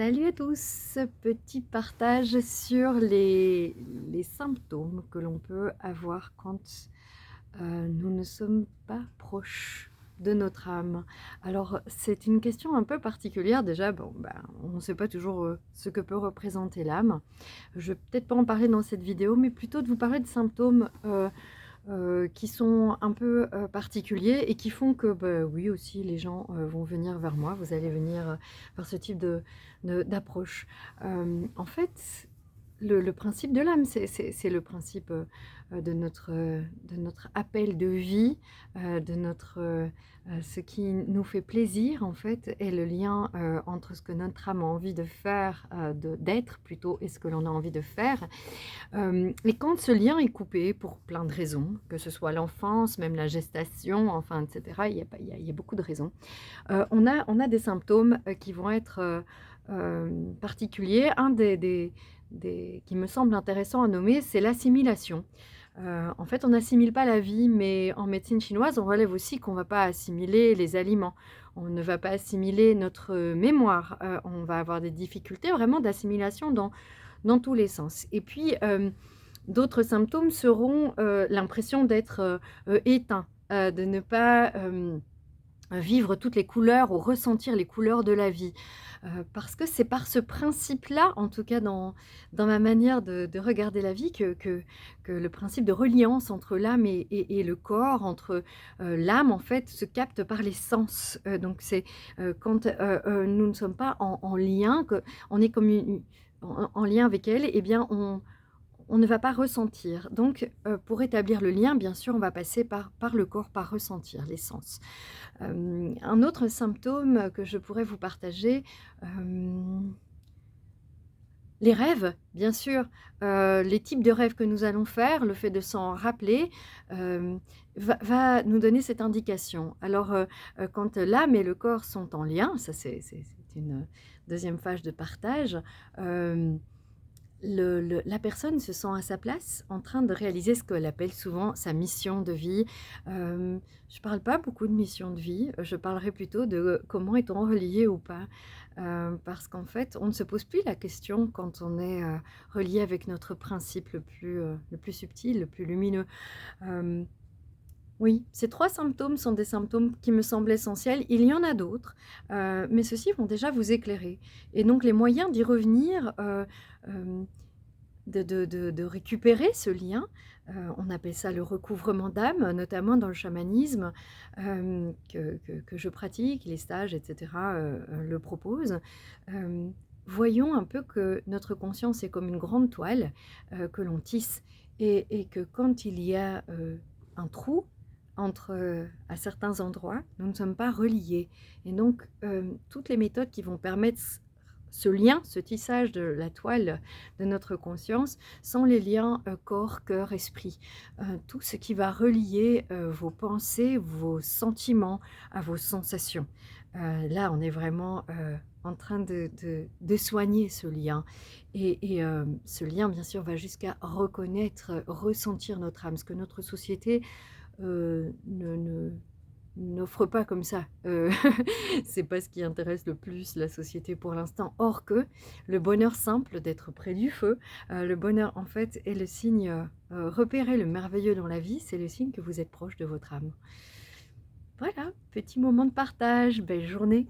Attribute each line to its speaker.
Speaker 1: Salut à tous, petit partage sur les symptômes que l'on peut avoir quand nous ne sommes pas proches de notre âme. Alors c'est une question un peu particulière déjà, bon, ben, on ne sait pas toujours ce que peut représenter l'âme. Je vais peut-être pas en parler dans cette vidéo, mais plutôt de vous parler de symptômes qui sont un peu, particuliers et qui font que, bah, oui aussi les gens, vont venir vers moi. Vous allez venir, vers ce type d'approche. En fait, le principe de l'âme, c'est le principe, de notre appel de vie, de notre, ce qui nous fait plaisir en fait est le lien, entre ce que notre âme a envie de faire, d'être plutôt et ce que l'on a envie de faire. Et quand ce lien est coupé pour plein de raisons, que ce soit l'enfance, même la gestation, enfin et cetera, il y a beaucoup de raisons. On a des symptômes, qui vont être, particuliers. Un des qui me semble intéressant à nommer, c'est l'assimilation. En fait, on n'assimile pas la vie, mais en médecine chinoise, on relève aussi qu'on ne va pas assimiler les aliments. On ne va pas assimiler notre, mémoire. On va avoir des difficultés vraiment d'assimilation dans tous les sens. Et puis, d'autres symptômes seront, l'impression d'être, éteint, de ne pas, vivre toutes les couleurs ou ressentir les couleurs de la vie. Parce que c'est par ce principe-là, en tout cas dans ma manière de regarder la vie, que le principe de reliance entre l'âme et le corps, entre, l'âme en fait se capte par les sens. Donc c'est, quand, nous ne sommes pas en lien, qu'on est comme une en lien avec elle, et bien on ne va pas ressentir. Donc, pour établir le lien, bien sûr, on va passer par le corps, par ressentir les sens. Un autre symptôme que je pourrais vous partager, hem, les rêves, bien sûr, les types de rêves que nous allons faire, le fait de s'en rappeler, va nous donner cette indication. Alors, quand l'âme et le corps sont en lien, ça c'est une deuxième phase de partage, hem la personne se sent à sa place, en train de réaliser ce qu'elle appelle souvent sa mission de vie. Je ne parle pas beaucoup de mission de vie, je parlerai plutôt de comment est-on relié ou pas? Parce qu'en fait, on ne se pose plus la question quand on est, relié avec notre principe le plus subtil, le plus lumineux. Hem, oui, ces 3 symptômes sont des symptômes qui me semblent essentiels. Il y en a d'autres, mais ceux-ci vont déjà vous éclairer, et donc les moyens d'y revenir, hem de récupérer ce lien, on appelle ça le recouvrement d'âme, notamment dans le chamanisme, que je pratique, les stages et cetera, le proposent. Voyons un peu que notre conscience est comme une grande toile, que l'on tisse, et que quand il y a, un trou entre, à certains endroits, nous ne sommes pas reliés, et donc toutes les méthodes qui vont permettre ce lien, ce tissage de la toile de notre conscience, sont les liens, corps, cœur, esprit. Tout ce qui va relier, vos pensées, vos sentiments à vos sensations. Là, on est vraiment, en train de soigner ce lien, ce lien, bien sûr, va jusqu'à reconnaître, ressentir notre âme. Ce que notre société, ne n'offre pas comme ça. C'est pas ce qui intéresse le plus la société pour l'instant. Or que le bonheur simple d'être près du feu, le bonheur en fait est le signe, repérer le merveilleux dans la vie, c'est le signe que vous êtes proche de votre âme. Voilà, petit moment de partage, belle journée.